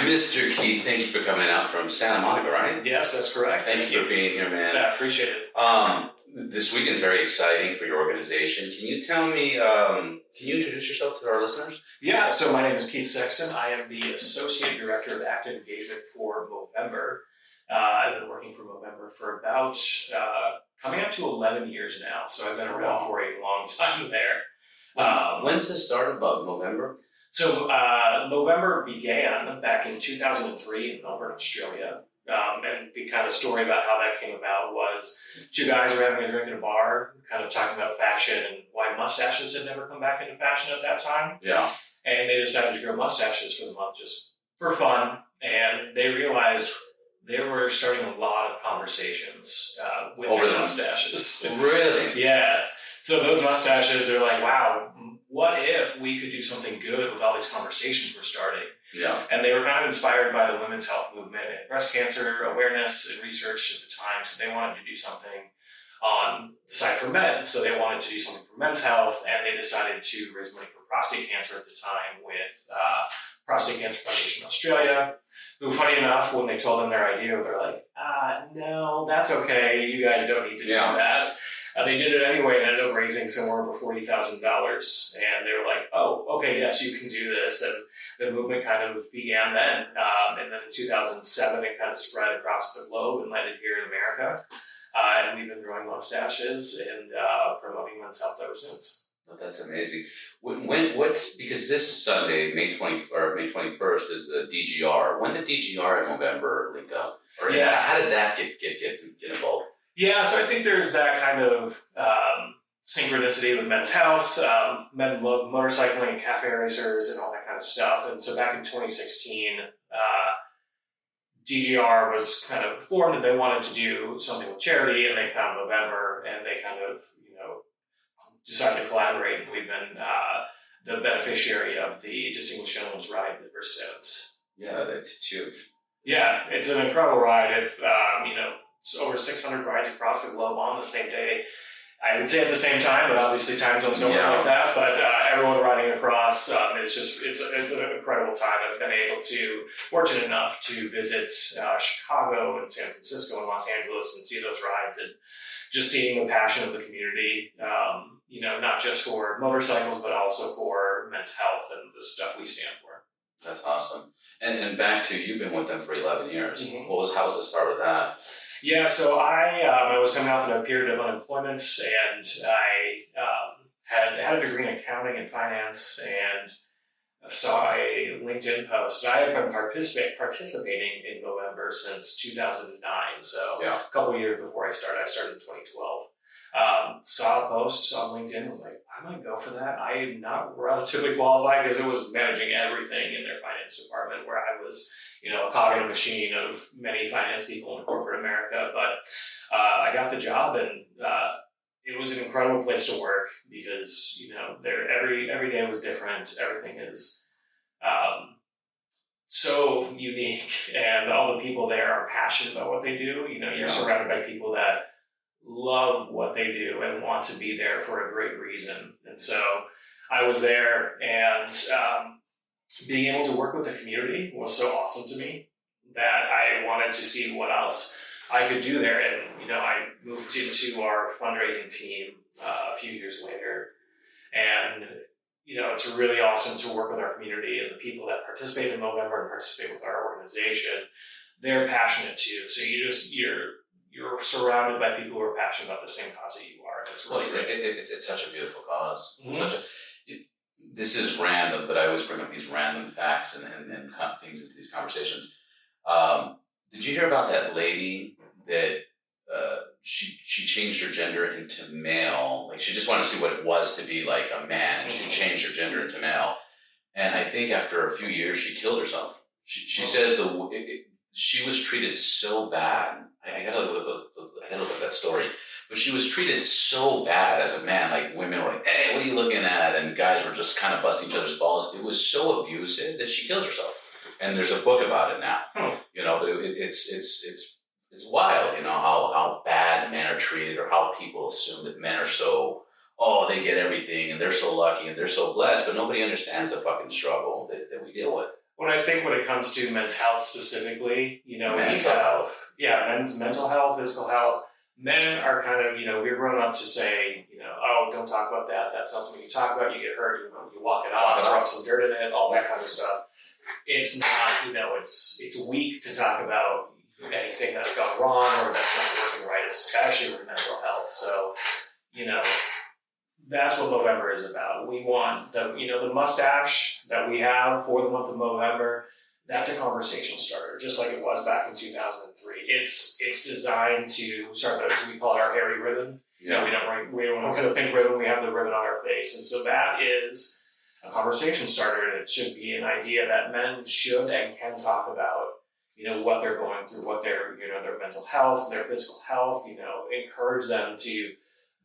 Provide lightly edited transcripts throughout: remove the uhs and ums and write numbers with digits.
Mr. Keith, thank you for coming out from Santa Monica, right? Yes, that's correct. Thank you for being here, man. Yeah, I appreciate it. This weekend is very exciting for your organization. Can you tell me, can you introduce yourself to our listeners? Yeah, so my name is Keith Sexton. I am the Associate Director of Active Engagement for Movember. I've been working for Movember for about coming up to 11 years now, so I've been around for a long time there. When's this started about Movember? So Movember began back in 2003 in Melbourne, Australia. And the kind of story about how that came about was two guys were having a drink at a bar, kind of talking about fashion and why mustaches had never come back into fashion at that time. Yeah. And they decided to grow mustaches for the month just for fun. And they realized they were starting a lot of conversations with over the mustaches. Really? Yeah. So those mustaches, they're like, wow, what if we could do something good with all these conversations we're starting? Yeah. And they were kind of inspired by the women's health movement and breast cancer awareness and research at the time. So they wanted to do something on the side for men. So they wanted to do something for men's health, and they decided to raise money for prostate cancer at the time with Prostate Cancer Foundation Australia, who, funny enough, when they told them their idea, they're like, no, that's okay. You guys don't need to do that. They did it anyway and ended up raising somewhere over $40,000. And they were like, oh, okay, yes, you can do this. And the movement kind of began then. And then in 2007, it kind of spread across the globe and landed here in America. And we've been growing mustaches and promoting men's health ever since. Oh, that's amazing. Because this Sunday, May 21st, is the DGR. When did DGR and Movember link up? Or how did that get involved? Yeah, so I think there's that kind of synchronicity with men's health. Men love motorcycling and cafe racers and all that kind of stuff. And so back in 2016, DGR was kind of formed and they wanted to do something with charity, and they found Movember, and they kind of, decided to collaborate. And we've been the beneficiary of the Distinguished Gentleman's Ride ever since. Yeah, that's huge. Yeah, it's an incredible ride. It's over 600 rides across the globe on the same day. I would say at the same time, but obviously time zones don't work like that. But everyone riding across, it's an incredible time. I've been fortunate enough to visit Chicago and San Francisco and Los Angeles and see those rides, and just seeing the passion of the community, not just for motorcycles, but also for men's health and the stuff we stand for. That's awesome. And back to, you've been with them for 11 years. Mm-hmm. How was the start of that? Yeah, so I was coming off of a period of unemployment, and I had a degree in accounting and finance, and saw a LinkedIn post. I have been participating in Movember since 2009, so a couple of years before I started in 2012. Saw a post on LinkedIn and was like, I might go for that. I am not relatively qualified because it was managing everything in their finance department, where I was, a cog in a machine of many finance people in corporate America. But I got the job, and it was an incredible place to work because, every day was different. Everything is so unique, and all the people there are passionate about what they do. You're surrounded by people that love what they do and want to be there for a great reason. And so I was there, and being able to work with the community was so awesome to me that I wanted to see what else I could do there. And, I moved into our fundraising team a few years later. And, it's really awesome to work with our community, and the people that participate in Movember and participate with our organization, they're passionate too. So you're surrounded by people who are passionate about the same cause that you are. It's such a beautiful cause. Mm-hmm. This is random, but I always bring up these random facts and things into these conversations. Did you hear about that lady that she changed her gender into male? Like, she just wanted to see what it was to be like a man, and she changed her gender into male. And I think after a few years, she killed herself. She says she was treated so bad. I gotta look at that story. But she was treated so bad as a man. Like, women were like, hey, what are you looking at? And guys were just kind of busting each other's balls. It was so abusive that she kills herself. And there's a book about it now. But it's wild, how bad men are treated, or how people assume that men are so, they get everything and they're so lucky and they're so blessed, but nobody understands the fucking struggle that we deal with. When I think when it comes to men's health specifically, Mental health. yeah, men's mental health, physical health, men are kind of, we're grown up to say, oh, don't talk about that. That's not something you talk about. You get hurt, you walk it off, rub some dirt in it, all that kind of stuff. It's not, it's weak to talk about anything that's gone wrong or that's not working right, especially with mental health. So, that's what Movember is about. We want the mustache that we have for the month of Movember. That's a conversation starter, just like it was back in 2003. It's designed to start those. We call it our hairy ribbon. Yeah. We don't wear the pink ribbon. We have the ribbon on our face, and so that is a conversation starter. And it should be an idea that men should and can talk about. What they're going through, what their mental health, their physical health. Encourage them to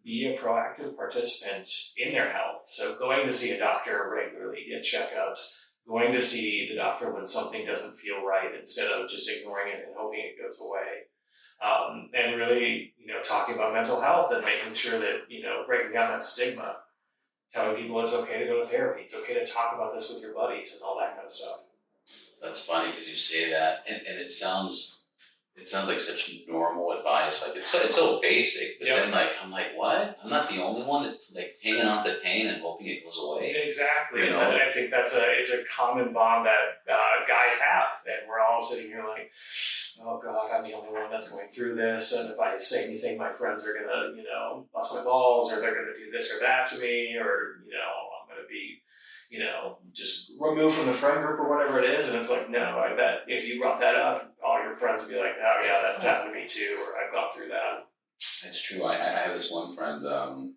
be a proactive participant in their health. So going to see a doctor regularly, get checkups, going to see the doctor when something doesn't feel right instead of just ignoring it and hoping it goes away. And really, talking about mental health and making sure that, breaking down that stigma, telling people it's okay to go to therapy, it's okay to talk about this with your buddies and all that kind of stuff. That's funny because you say that, and it sounds like such normal advice. Like it's so basic, but then I'm like, what? I'm not the only one that's like hanging on to pain and hoping it goes away. Exactly, and I think it's a common bond that guys have, and we're all sitting here like, oh God, I'm the only one that's going through this, and if I say anything, my friends are gonna, bust my balls, or they're gonna do this or that to me, or I'm gonna be, just removed from the friend group or whatever it is. And it's like, no, I bet if you brought that up, all your friends would be like, oh yeah, that happened to me too, or I've gone through that. That's true. I have this one friend, and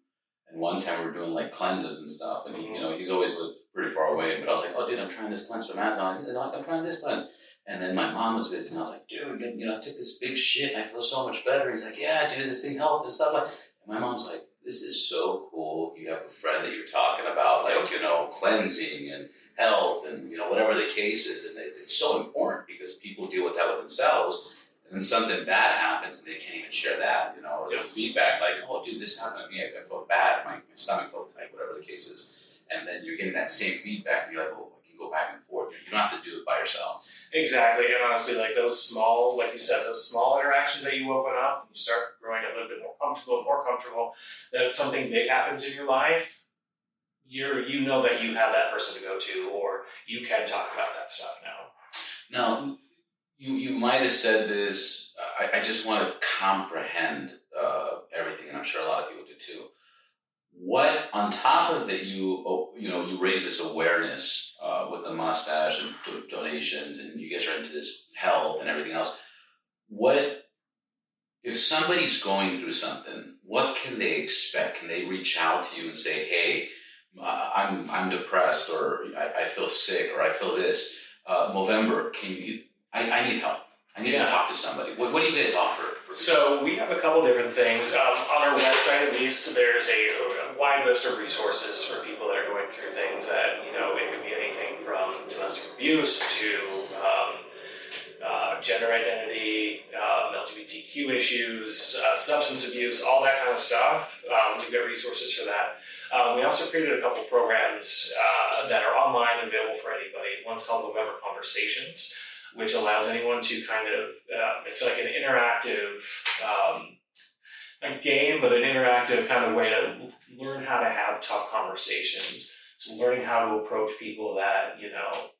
one time we were doing like cleanses and stuff, and he's always lived pretty far away, but I was like, oh dude, I'm trying this cleanse from Amazon. He's like, I'm trying this cleanse. And then my mom was visiting. I was like, dude, I took this big shit and I feel so much better. He's like, yeah, dude, this thing helped and stuff like. And my mom's like, this is so cool. You have a friend that you're talking about, like, cleansing and health and, whatever the case is. And it's so important because people deal with that with themselves. And then something bad happens and they can't even share that, or the feedback, like, oh, dude, this happened to me. I felt bad. My stomach felt tight, whatever the case is. And then you're getting that same feedback and you're like, oh, I can go back and forth. You don't have to do it by yourself. Exactly, and honestly, like those small, like you said, those small interactions that you open up, and you start growing a little bit more comfortable, that something big happens in your life, you know that you have that person to go to, or you can talk about that stuff now. Now, you might have said this, I just want to comprehend everything, and I'm sure a lot of people do too. What, on top of that, you raise this awareness with the mustache and donations, and you guys are into this health and everything else. What, if somebody's going through something, what can they expect? Can they reach out to you and say, hey, I'm depressed, or I feel sick, or I feel this? Movember, I need help. I need to talk to somebody. What do you guys offer? So we have a couple different things. On our website, at least, there's a wide list of resources for people that are going through things that, it could be anything from domestic abuse to gender identity, LGBTQ issues, substance abuse, all that kind of stuff. We've got resources for that. We also created a couple programs that are online and available for anybody. One's called Movember Conversations, which allows anyone to kind of, it's like an interactive, a game, but an interactive kind of way to learn how to have tough conversations. So learning how to approach people that,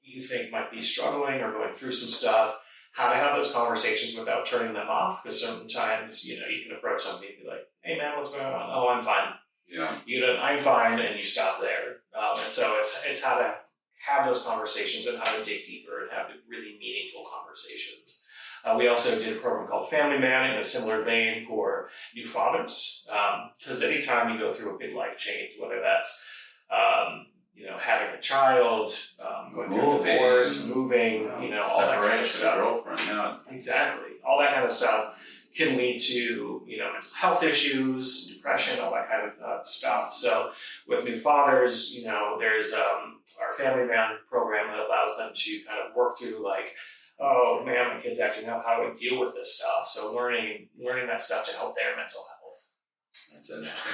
you think might be struggling or going through some stuff, how to have those conversations without turning them off, because sometimes, you can approach somebody and be like, hey man, what's going on? Oh, I'm fine. Yeah. I'm fine, and you stop there. And so it's how to have those conversations and how to dig deeper and have really meaningful conversations. We also did a program called Family Man in a similar vein for new fathers, because anytime you go through a big life change, whether that's having a child, going through a divorce, moving, all that kind of stuff. Girlfriend, Exactly, all that kind of stuff can lead to mental health issues, depression, all that kind of stuff. So with new fathers, there's our Family Man program that allows them to kind of work through like, oh man, my kid's acting up, how do I deal with this stuff? So learning that stuff to help their mental health. That's interesting.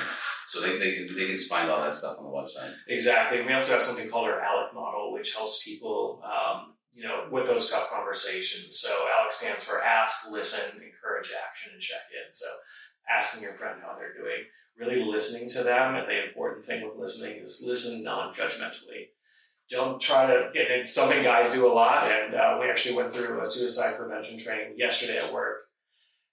So they can find all that stuff on the website. Exactly. We also have something called our ALEC model, which helps people with those tough conversations. So Alex stands for ask, listen, encourage action, and check in. So asking your friend how they're doing, really listening to them. And the important thing with listening is listen non-judgmentally. Don't try to, and it's something guys do a lot. And we actually went through a suicide prevention training yesterday at work.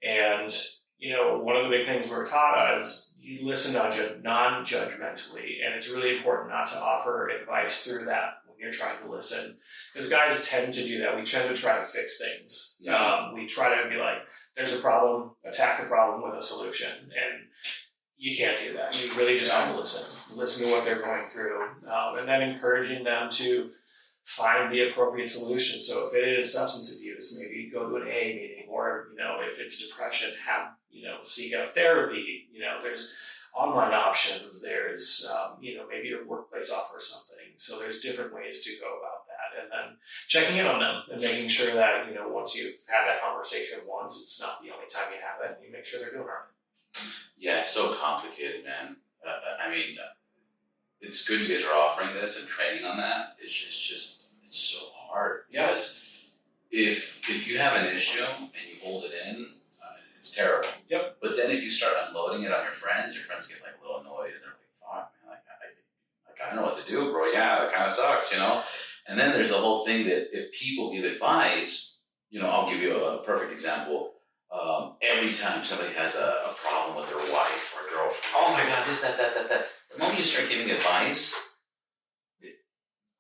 And, one of the big things we're taught is you listen non-judgmentally. And it's really important not to offer advice through that when you're trying to listen. Because guys tend to do that. We tend to try to fix things. Yeah. We try to be like, there's a problem, attack the problem with a solution. And you can't do that. You really just have to listen to what they're going through, and then encouraging them to find the appropriate solution. So if it is substance abuse, maybe go to an AA meeting, or if it's depression, seek out therapy. There's online options. There's maybe your workplace offers something. So there's different ways to go about that, and then checking in on them and making sure that once you've had that conversation once, it's not the only time you have it. And you make sure they're doing all right. Yeah, it's so complicated, man. It's good you guys are offering this and training on that. It's so hard. Yeah. Because if you have an issue and you hold it in, it's terrible. Yep. But then if you start unloading it on your friends get like a little annoyed and they're like, "Fuck, man, I don't know what to do, bro. Yeah, it kind of sucks, And then there's the whole thing that if people give advice, I'll give you a perfect example. Every time somebody has a problem with their wife or girlfriend, oh my God, this, that. The moment you start giving advice,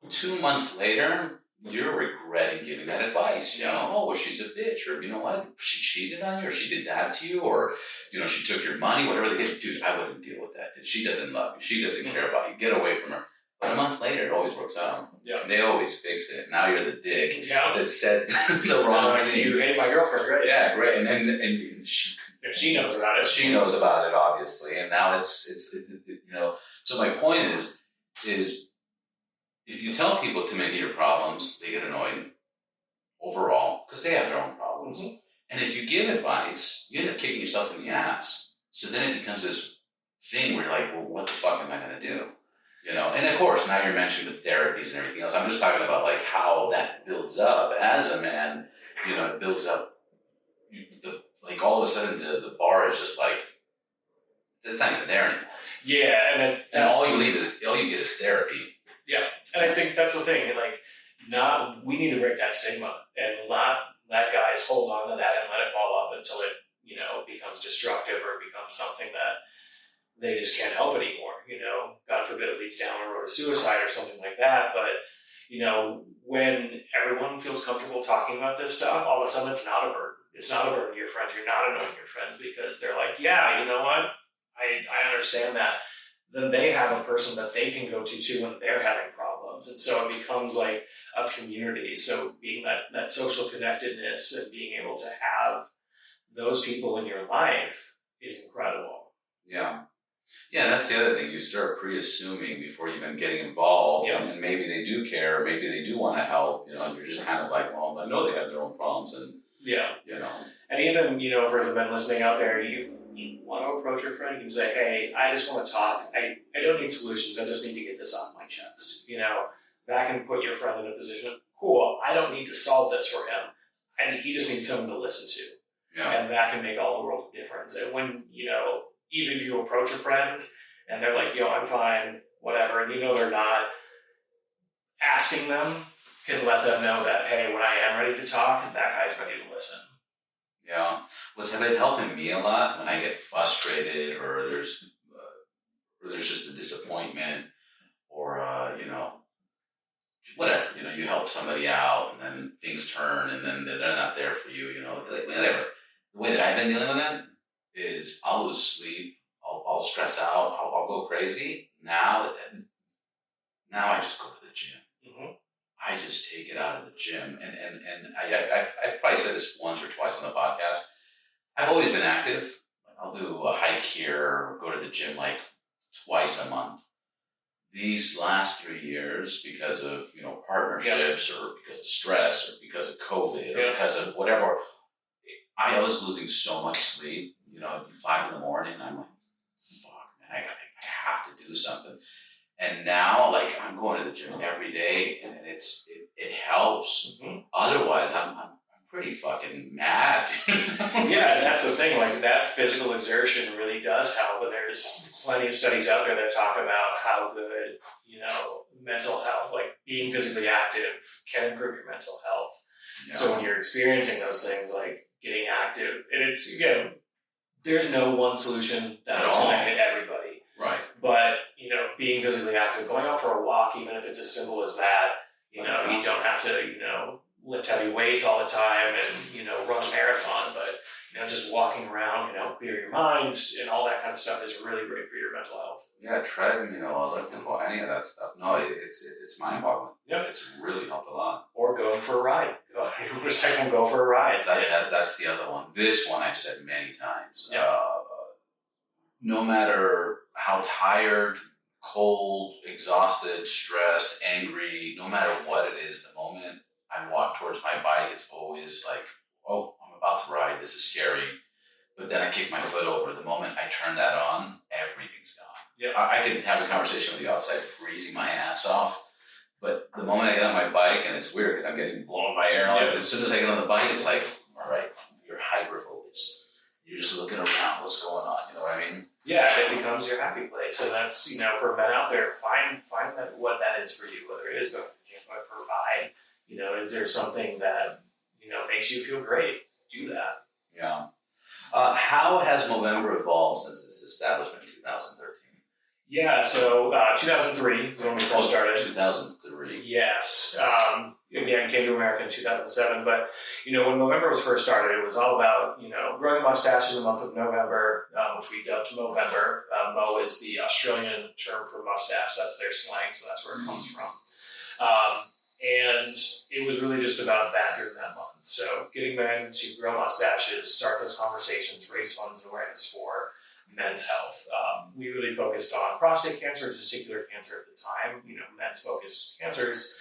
2 months later, you're regretting giving that advice. Oh, well, she's a bitch, or you know what, she cheated on you, or she did that to you, or she took your money, whatever they did. Dude, I wouldn't deal with that. She doesn't love you. She doesn't care about you. Get away from her. But a month later, it always works out. Yeah. They always fix it. Now you're the dick Yeah. that said the wrong thing. You hate my girlfriend, right? Yeah, great. And she knows about it. She knows about it, obviously. And now it's So my point is if you tell people to make it your problems, they get annoyed overall because they have their own problems. Mm-hmm. And if you give advice, you end up kicking yourself in the ass. So then it becomes this thing where you're like, well, what the fuck am I going to do? And of course, now you're mentioning the therapies and everything else. I'm just talking about like how that builds up as a man. It builds up. Like all of a sudden, the bar is just like it's not even there anymore. Yeah, and all you get is therapy. Yeah, and I think that's the thing. Like, we need to break that stigma and not let guys hold on to that and let it ball up until it becomes destructive or becomes something that they just can't help anymore. God forbid it leads down a road of suicide or something like that. But, when everyone feels comfortable talking about this stuff, all of a sudden it's not a burden. It's not a burden to your friends. You're not annoying your friends because they're like, yeah, you know what? I understand that. Then they have a person that they can go to too when they're having problems. And so it becomes like a community. So being that social connectedness and being able to have those people in your life is incredible. Yeah. Yeah, that's the other thing. You start pre-assuming before even getting involved, and maybe they do care, maybe they do want to help, and you're just kind of like, well, I know they have their own problems, and and even for the men listening out there, you want to approach your friend, you can say, hey, I just want to talk. I don't need solutions. I just need to get this off my chest. That can put your friend in a position of, cool, I don't need to solve this for him. And he just needs someone to listen to. Yeah. And that can make all the world of difference. And when, even if you approach a friend and they're like, I'm fine, whatever, and they're not, asking them can let them know that, hey, when I am ready to talk, that guy's ready to listen. Yeah. What's been helping me a lot when I get frustrated or there's just a disappointment or, whatever, you help somebody out and then things turn and then they're not there for you, like whatever. The way that I've been dealing with it is I'll lose sleep, I'll stress out, I'll go crazy. Now I just go to the gym. Mm-hmm. I just take it out of the gym. And I've probably said this once or twice on the podcast. I've always been active. I'll do a hike here or go to the gym like twice a month. These last 3 years, because of partnerships or because of stress or because of COVID or because of whatever, I was losing so much sleep. It'd be 5 a.m. I'm like, fuck, man, I have to do something. And now, like, I'm going to the gym every day, and it helps. Otherwise, I'm pretty fucking mad. Yeah, and that's the thing. Like that physical exertion really does help. But there's plenty of studies out there that talk about how good, mental health, like being physically active, can improve your mental health. Yeah. So when you're experiencing those things, like getting active, and it's again, there's no one solution that's going to hit everybody. Right. But being physically active, going out for a walk, even if it's as simple as that, you don't have to, lift heavy weights all the time and, run a marathon, but, just walking around can help clear your mind, and all that kind of stuff is really great for your mental health. Yeah, treadmill, elliptical, any of that stuff. No, it's mind-boggling. Yep. It's really helped a lot. Or going for a ride. Go on your motorcycle and go for a ride. That's the other one. This one I've said many times. Yep. No matter how tired, cold, exhausted, stressed, angry, no matter what it is, the moment I walk towards my bike, it's always like, oh, I'm about to ride, this is scary. But then I kick my foot over. The moment I turn that on, everything's gone. Yep. I could have a conversation with you outside, freezing my ass off. But the moment I get on my bike, and it's weird because I'm getting blown by air, Yep. as soon as I get on the bike, it's like, all right, you're hyper-focused. You're just looking around, what's going on, you know what I mean? Yeah, it becomes your happy place. And that's, for men out there, find what that is for you, whether it is going to the gym, going for a ride. Is there something that, makes you feel great? Do that. Yeah. How has Movember evolved since its establishment in 2013? Yeah, so 2003 is when we first started. 2003. Yes. Again, came to America in 2007. But, when Movember was first started, it was all about, growing a mustache in the month of November, which we dubbed Movember. Mo is the Australian term for mustache. That's their slang, so that's where it comes from. And it was really just about that during that month. So getting men to grow mustaches, start those conversations, raise funds and awareness for men's health. We really focused on prostate cancer, testicular cancer at the time, men's focused cancers.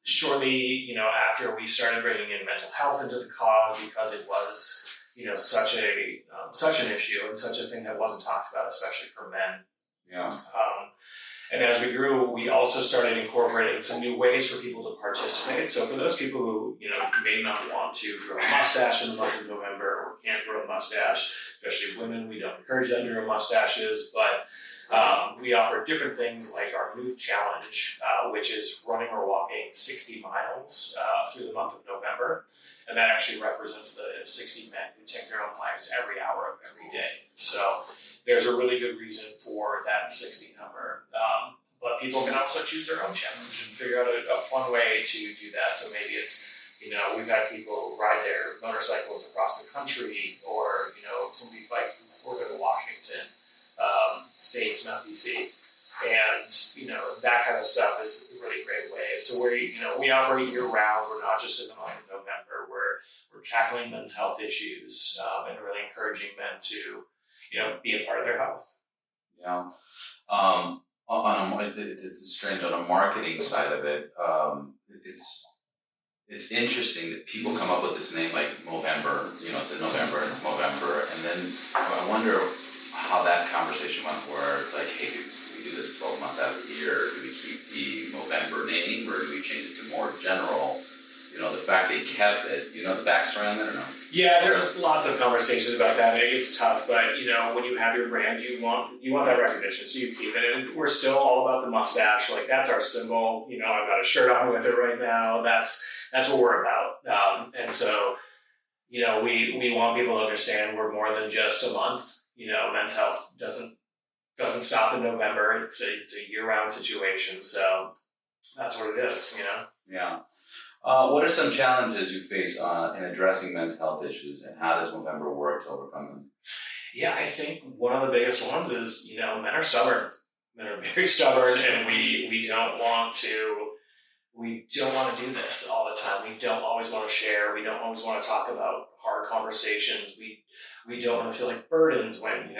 Shortly, after we started bringing in mental health into the cause, because it was, such an issue and such a thing that wasn't talked about, especially for men. Yeah. And as we grew, we also started incorporating some new ways for people to participate. So for those people who, may not want to grow a mustache in the month of November or can't grow a mustache, especially women, we don't encourage them to grow mustaches, but we offer different things like our Move Challenge, which is running or walking 60 miles through the month of November. And that actually represents the 60 men who take their own lives every hour of every day. So there's a really good reason for that 60 number. But people can also choose their own challenge and figure out a fun way to do that. So maybe it's, we've had people ride their motorcycles across the country, or, somebody bike from Florida to Washington, states, not DC. And, that kind of stuff is a really great way. So we operate year round. We're not just in the month of November. We're tackling men's health issues and really encouraging men to, be a part of their health. Yeah. It's strange on a marketing side of it. It's interesting that people come up with this name like Movember. It's in November and it's Movember, and then I wonder how that conversation went. Where it's like, hey, we do this 12 months out of the year. Do we keep the Movember name, or do we change it to more general? The fact they kept it. The backstory on that, or no? Yeah, there's lots of conversations about that. It's tough, but when you have your brand, you want that recognition, so you keep it. And we're still all about the mustache. Like that's our symbol. I've got a shirt on with it right now. That's what we're about. And so, we want people to understand we're more than just a month. Men's health doesn't stop in November. It's a year-round situation. So that's what it is. Yeah. What are some challenges you face in addressing men's health issues, and how does Movember work to overcome them? Yeah, I think one of the biggest ones is, men are stubborn. Men are very stubborn, and we don't want to do this all the time. We don't always want to share. We don't always want to talk about hard conversations. We don't want to feel like burdens when,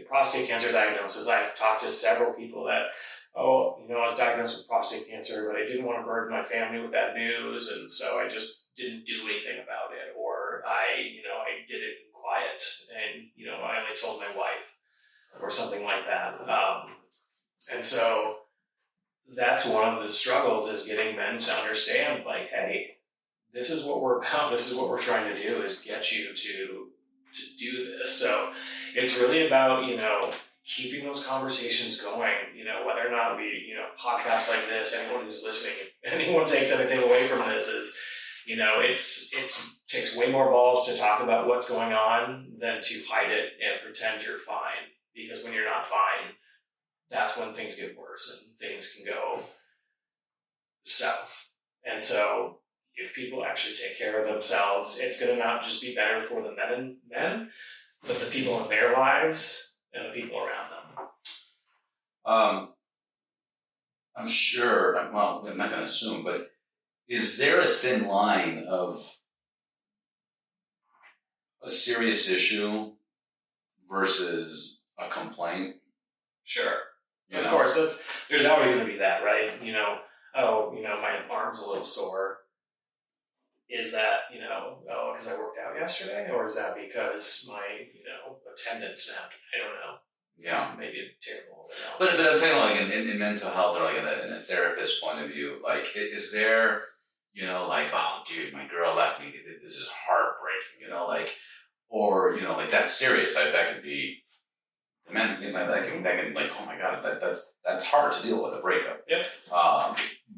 prostate cancer diagnosis. I've talked to several people that, I was diagnosed with prostate cancer, but I didn't want to burden my family with that news, and so I just didn't do anything about it, or I did it in quiet, and I only told my wife, or something like that. And so that's one of the struggles, is getting men to understand, like, hey, this is what we're about. This is what we're trying to do, is get you to do this. So it's really about, keeping those conversations going, whether or not we, podcasts like this, anyone who's listening, if anyone takes anything away from this, is, it's takes way more balls to talk about what's going on than to hide it and pretend you're fine. Because when you're not fine, that's when things get worse and things can go south. And so if people actually take care of themselves, it's going to not just be better for the men, but the people in their lives and the people around them. I'm sure, well, I'm not going to assume, but is there a thin line of a serious issue versus a complaint? Sure. Of course, there's always going to be that, right? My arm's a little sore. Is that, because I worked out yesterday? Or is that because my, attendance snapped? I don't know. Yeah. Maybe a terrible. But I'm talking like in mental health, or like in a therapist point of view, like, is there, like, oh, dude, my girl left me. This is heartbreaking, or, like, that's serious. That could be, the man, that can like, oh my God, that's hard to deal with, a breakup. Yep.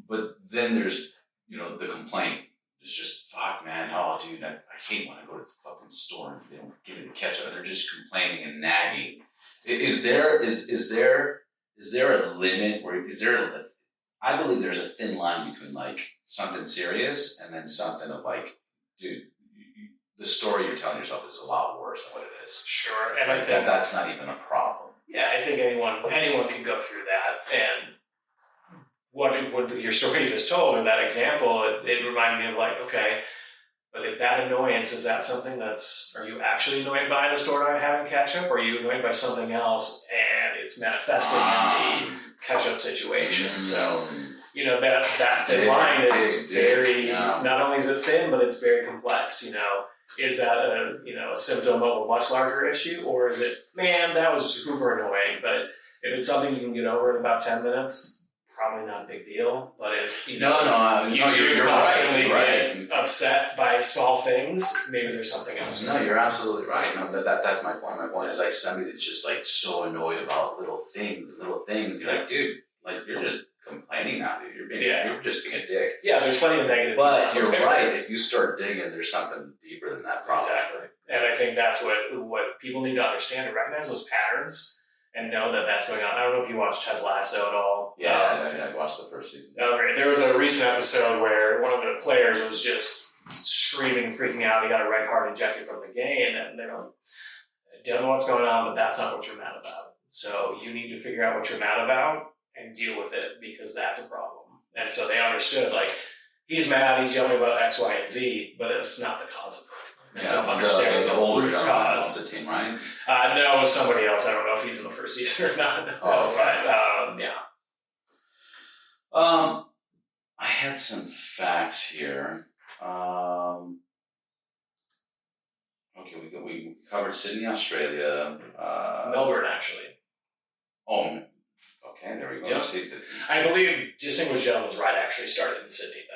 But then there's, the complaint. It's just, fuck, man, oh, dude, I hate when I go to the fucking store and they don't give me the ketchup. They're just complaining and nagging. Is there a limit where I believe there's a thin line between like something serious and then something of like, dude, the story you're telling yourself is a lot worse than what it is. Sure, and like, I think that's not even a problem. Yeah, I think anyone can go through that. And what your story you just told, or that example, it reminded me of like, okay, but if that annoyance, is that something are you actually annoyed by the store not having ketchup, or are you annoyed by something else and it's manifesting in the ketchup situation? So, that thin line is very, not only is it thin, but it's very complex, Is that a symptom of a much larger issue, or is it, man, that was super annoying, but if it's something you can get over in about 10 minutes, probably not a big deal. But if you're constantly get upset by small things, maybe there's something else. No, you're absolutely right. No, that's my point. My point is like somebody that's just like so annoyed about little things. You're like, dude, like you're just complaining now, dude. You're just being a dick. Yeah, there's plenty of negative. But you're right. If you start digging, there's something deeper than that problem. Exactly. And I think that's what people need to understand and recognize those patterns. And know that that's going on. I don't know if you watched Ted Lasso at all. Yeah, I watched the first season. Oh, great. There was a recent episode where one of the players was just screaming, freaking out. He got a red card ejected from the game, and they're like, I don't know what's going on, but that's not what you're mad about. So you need to figure out what you're mad about and deal with it, because that's a problem. And so they understood, like, he's mad, he's yelling about X, Y, and Z, but it's not the cause of it. So understanding the older cause. The team, right? No, it was somebody else. I don't know if he's in the first season or not. Oh, okay. But yeah. I had some facts here. Okay, we covered Sydney, Australia. Melbourne, actually. Oh, okay, there we go. Yep. I believe Distinguished Gentleman's Ride actually started in Sydney, though.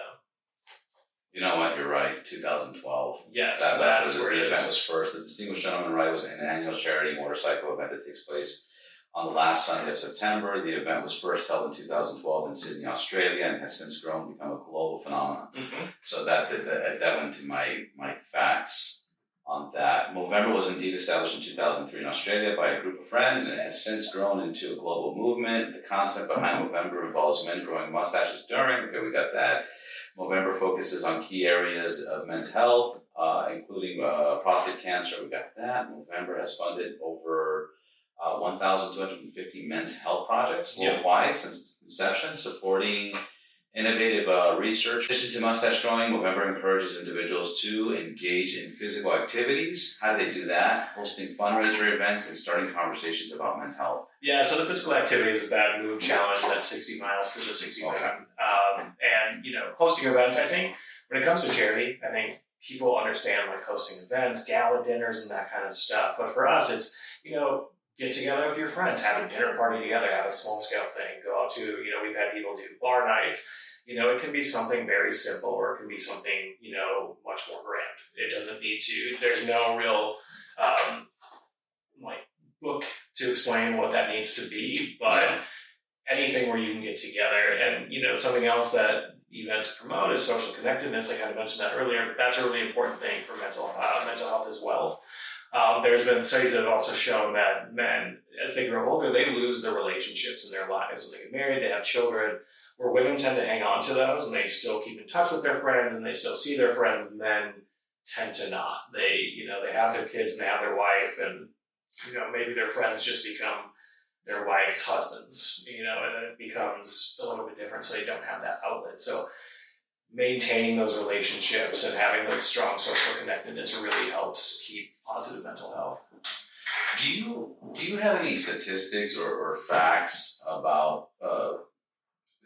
You know what? You're right. 2012. Yes, that's where the event was first. The Distinguished Gentleman Ride was an annual charity motorcycle event that takes place on the last Sunday of September. The event was first held in 2012 in Sydney, Australia, and has since grown to become a global phenomenon. Mm-hmm. So that went to my facts on that. Movember was indeed established in 2003 in Australia by a group of friends, and it has since grown into a global movement. The concept behind Movember involves men growing mustaches during. Okay, we got that. Movember focuses on key areas of men's health, including prostate cancer. We got that. Movember has funded over 1,250 men's health projects worldwide since its inception, supporting innovative research. In addition to mustache growing, Movember encourages individuals to engage in physical activities. How do they do that? Hosting fundraiser events and starting conversations about men's health. Yeah, so the physical activities is that move challenge, that's 60 miles for the 60 women. And, hosting events, I think, when it comes to charity, I think people understand like hosting events, gala dinners, and that kind of stuff. But for us, it's, get together with your friends, have a dinner party together, have a small scale thing, go out to, we've had people do bar nights. It can be something very simple, or it can be something, much more grand. It doesn't need to, there's no real, like, book to explain what that needs to be, but anything where you can get together. And, something else that events promote is social connectedness. I kind of mentioned that earlier, but that's a really important thing for mental health as well. There's been studies that have also shown that men, as they grow older, they lose their relationships in their lives. When they get married, they have children, where women tend to hang on to those and they still keep in touch with their friends and they still see their friends. Men tend to not. They have their kids and they have their wife, and, maybe their friends just become their wife's husbands, and then it becomes a little bit different, so they don't have that outlet. So maintaining those relationships and having like strong social connectedness really helps keep positive mental health. Do you have any statistics or facts about,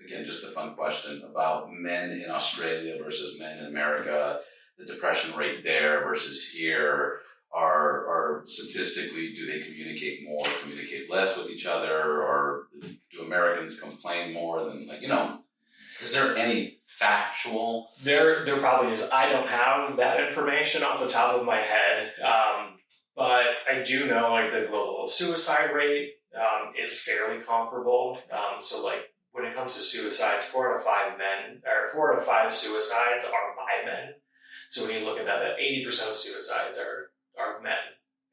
again, just a fun question, about men in Australia versus men in America, the depression rate there versus here? Are statistically, do they communicate more, communicate less with each other, or do Americans complain more than, is there any factual? There probably is. I don't have that information off the top of my head, but I do know like the global suicide rate is fairly comparable. So like when it comes to suicides, 4 out of 5 suicides are by men. So when you look at that 80% of suicides are men,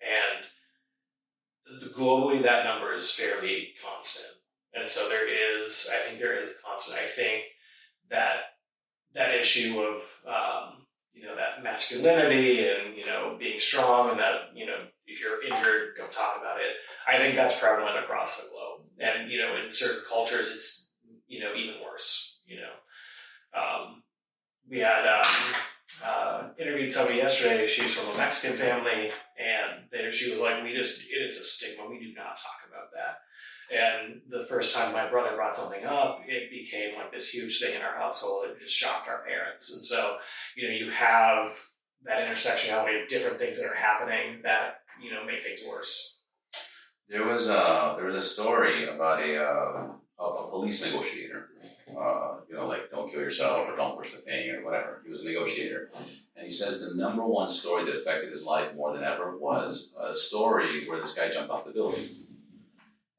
and globally that number is fairly constant. And so I think there is a constant. I think that issue of that masculinity and being strong, and that if you're injured, don't talk about it. I think that's prevalent across the globe, and in certain cultures it's even worse. We had interviewed somebody yesterday. She's from a Mexican family, and she was like, it is a stigma. We do not talk about that. And the first time my brother brought something up, it became like this huge thing in our household. It just shocked our parents. And so, you have that intersectionality of different things that are happening that, make things worse. There was a story about a police negotiator. Like don't kill yourself or don't push the thing or whatever. He was a negotiator. And he says the number one story that affected his life more than ever was a story where this guy jumped off the building.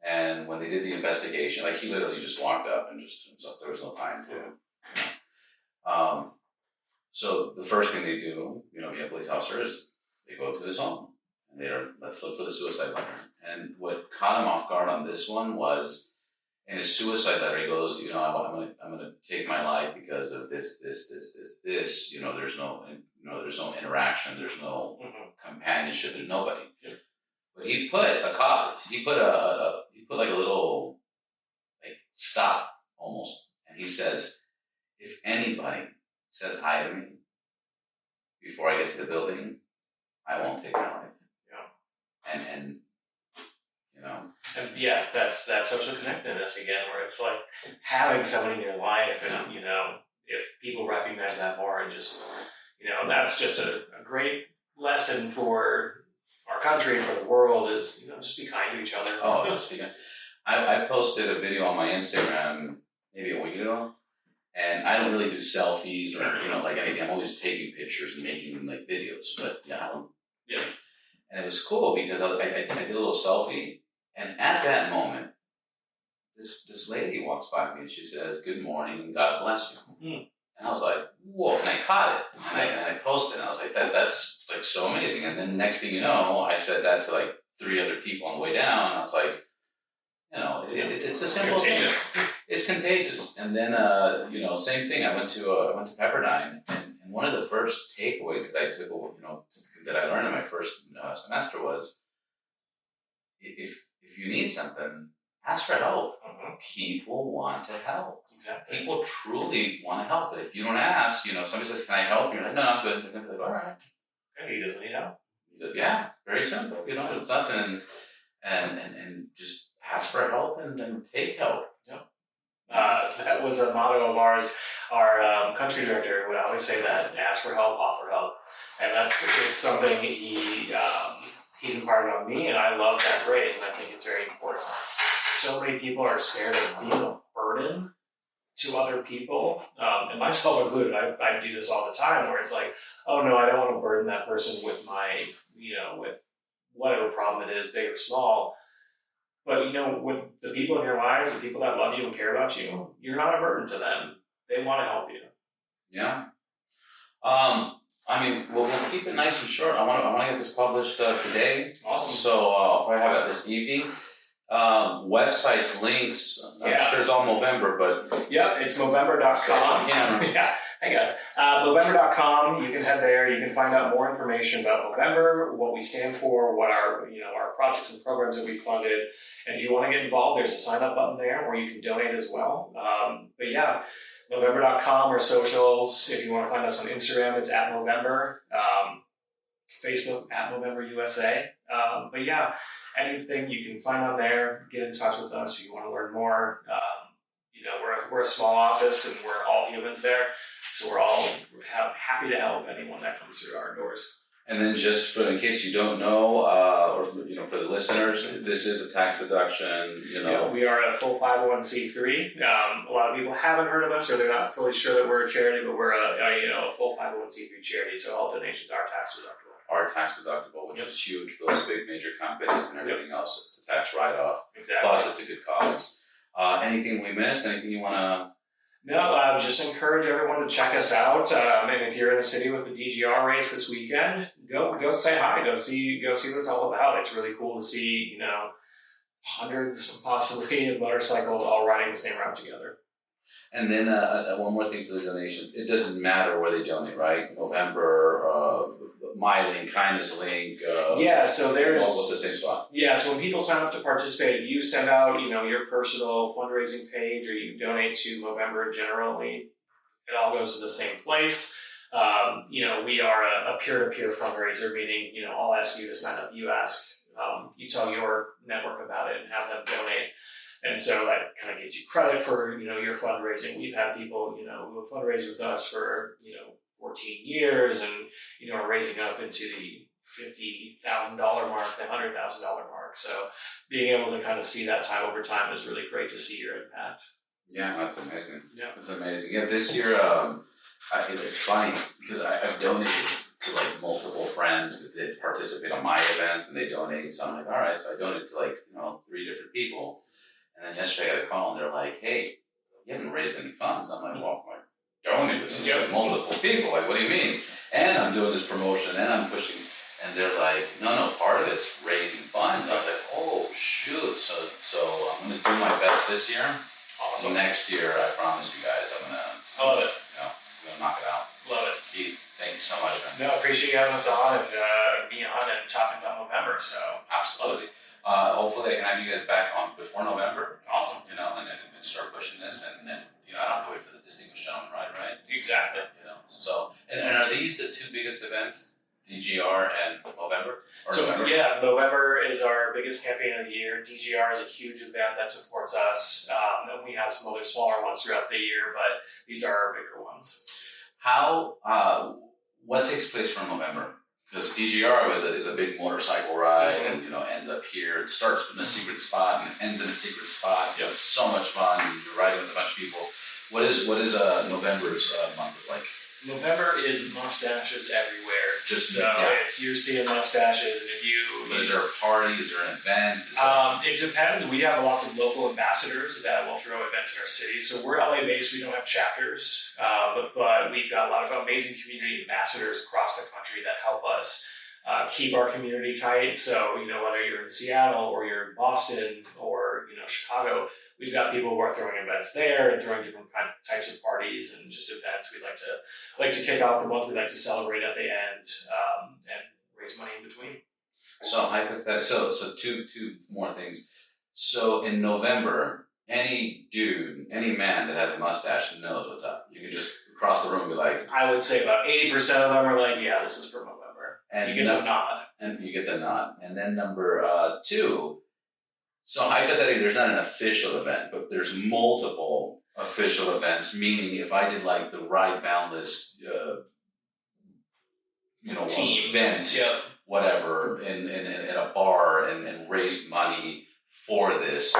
And when they did the investigation, like he literally just walked up and there was no time to. So the first thing they do, being a police officer, is they go to his home and let's look for the suicide letter. And what caught him off guard on this one was, in his suicide letter, he goes, I'm gonna take my life because of this. There's no interaction, there's no companionship, there's nobody. Yeah. But he put a cause. He put like a little stop almost, and he says, if anybody says hi to me before I get to the building, I won't take my life. Yeah. And And yeah, that's that social connectedness again, where it's like having somebody in your life, and if people recognize that more, and just that's just a great lesson for our country, for the world, is just be kind to each other. Oh, just be kind. I posted a video on my Instagram maybe a week ago, and I don't really do selfies or like anything. I'm always taking pictures and making videos, but I don't. Yeah. And it was cool because I did a little selfie. And at that moment, this lady walks by me and she says, "Good morning and God bless you." Mm. And I was like, "Whoa!" And I caught it and I posted. And I was like, "That's so amazing." And then next thing you know, I said that to 3 other people on the way down. And I was like, it's a simple thing. It's contagious. And then same thing. I went to Pepperdine, and one of the first takeaways that I took, that I learned in my first semester was, if you need something, ask for help. Mm-hmm. People want to help. Exactly. People truly want to help. But if you don't ask, somebody says, "Can I help?" You're like, "No, I'm good." They're going to be like, "All right." And he doesn't need help. Yeah, very simple. It's nothing. And just ask for help and then take help. Yep. That was a motto of ours. Our country director would always say that: ask for help, offer help. And it's something he he's imparted on me, and I love that phrase, and I think it's very important. So many people are scared of being a burden to other people, and myself included. I do this all the time, where it's like, oh no, I don't want to burden that person with my, with whatever problem it is, big or small. But with the people in your lives, the people that love you and care about you, you're not a burden to them. They want to help you. Yeah. I mean, we'll keep it nice and short. I want to get this published today. Awesome. So I'll probably have it this evening. Websites, links. I'm sure it's all Movember, but yeah, it's Movember.com. Yeah, hey guys. Movember.com. You can head there. You can find out more information about Movember, what we stand for, what our our projects and programs that we funded. And if you want to get involved, there's a sign up button there where you can donate as well. But yeah, Movember.com or socials. If you want to find us on Instagram, it's at Movember. Facebook at Movember USA. But yeah, anything you can find on there, get in touch with us if you want to learn more. We're a small office and we're all humans there. So we're all happy to help anyone that comes through our doors. And then just in case you don't know, or for the listeners, this is a tax deduction. Yeah, we are a full 501c3. A lot of people haven't heard of us, or they're not fully sure that we're a charity, but we're a full 501c3 charity. So all donations are tax deductible. Which is huge for those big major companies and everything else. It's a tax write-off. Exactly. Plus, it's a good cause. Anything we missed? Anything you want to? No, just encourage everyone to check us out. And if you're in the city with the DGR race this weekend, go say hi. Go see what it's all about. It's really cool to see, hundreds possibly of motorcycles all riding the same route together. And then one more thing for the donations. It doesn't matter where they donate, right? Movember, My Link, Kindness Link. So there's all goes to the same spot. Yeah, so when people sign up to participate, you send out, your personal fundraising page, or you donate to Movember generally. It all goes to the same place. We are a peer-to-peer fundraiser, meaning, I'll ask you to sign up. You ask, you tell your network about it and have them donate. And so that kind of gives you credit for, your fundraising. We've had people, who have fundraised with us for, 14 years and, are raising up into the $50,000 mark, the $100,000 mark. So being able to kind of see that time over time is really great to see your impact. Yeah, that's amazing. Yeah. That's amazing. Yeah, this year, it's funny because I've donated to multiple friends that participate on my events and they donate. So I'm like, all right, so I donated to 3 different people. And then yesterday I got a call and they're like, hey, you haven't raised any funds. I'm like, well, I donated to multiple people. Like, what do you mean? And I'm doing this promotion and I'm pushing. And they're like, no, part of it's raising funds. I was like, oh, shoot. So I'm going to do my best this year. Awesome. Next year, I promise you guys, I'm going to. I love it. I'm going to knock it out. Love it. Keith, thank you so much, man. No, I appreciate you having us on and being on and talking about Movember. So Absolutely. Hopefully I can have you guys back on before November. Awesome. And start pushing this and I don't have to wait for the Distinguished Gentleman Ride, right? Exactly. So, and are these the 2 biggest events, DGR and Movember? Movember is our biggest campaign of the year. DGR is a huge event that supports us. And we have some other smaller ones throughout the year, but these are our bigger ones. What takes place from Movember? Because DGR is a big motorcycle ride and, ends up here. It starts in a secret spot and ends in a secret spot. Yep. It's so much fun. You're riding with a bunch of people. What is November's month like? November is mustaches everywhere. You're seeing mustaches, and if you. But is there a party? Is there an event? It depends. We have lots of local ambassadors that will throw events in our city. So we're LA based. We don't have chapters, but we've got a lot of amazing community ambassadors across the country that help us keep our community tight. So whether you're in Seattle or you're in Boston or Chicago. We've got people who are throwing events there and throwing different types of parties and just events. We like to kick off the month. We like to celebrate at the end and raise money in between. So hypothetical. So two more things. So in November, any man that has a mustache knows what's up. You can just cross the room and be like. I would say about 80% of them are like, yeah, this is for November. And you get the nod. And you get the nod. And then number 2. So hypothetically, there's not an official event, but there's multiple official events. Meaning, if I did the Ride Boundless, team event, whatever in a bar and raised money for this.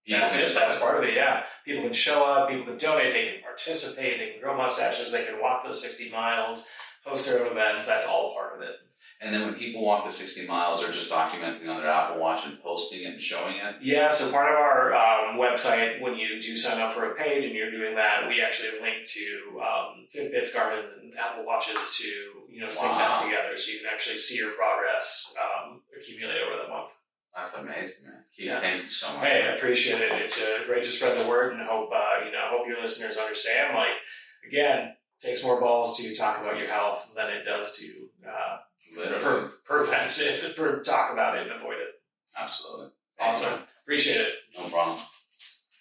That's it. That's part of it. Yeah, people can show up. People can donate. They can participate. They can grow mustaches. They can walk those 60 miles, host their own events. That's all part of it. And then when people walk the 60 miles, they're just documenting on their Apple Watch and posting it and showing it. Yeah. So part of our website, when you do sign up for a page and you're doing that, we actually link to Fitbits, Garmin, and Apple Watches to sync that together, so you can actually see your progress accumulate over the month. That's amazing, man. Keith, thank you so much. Hey, I appreciate it. It's great to spread the word, and hope hope your listeners understand. Like, again, it takes more balls to talk about your health than it does to prevent it, talk about it and avoid it. Absolutely. Awesome. Appreciate it. No problem.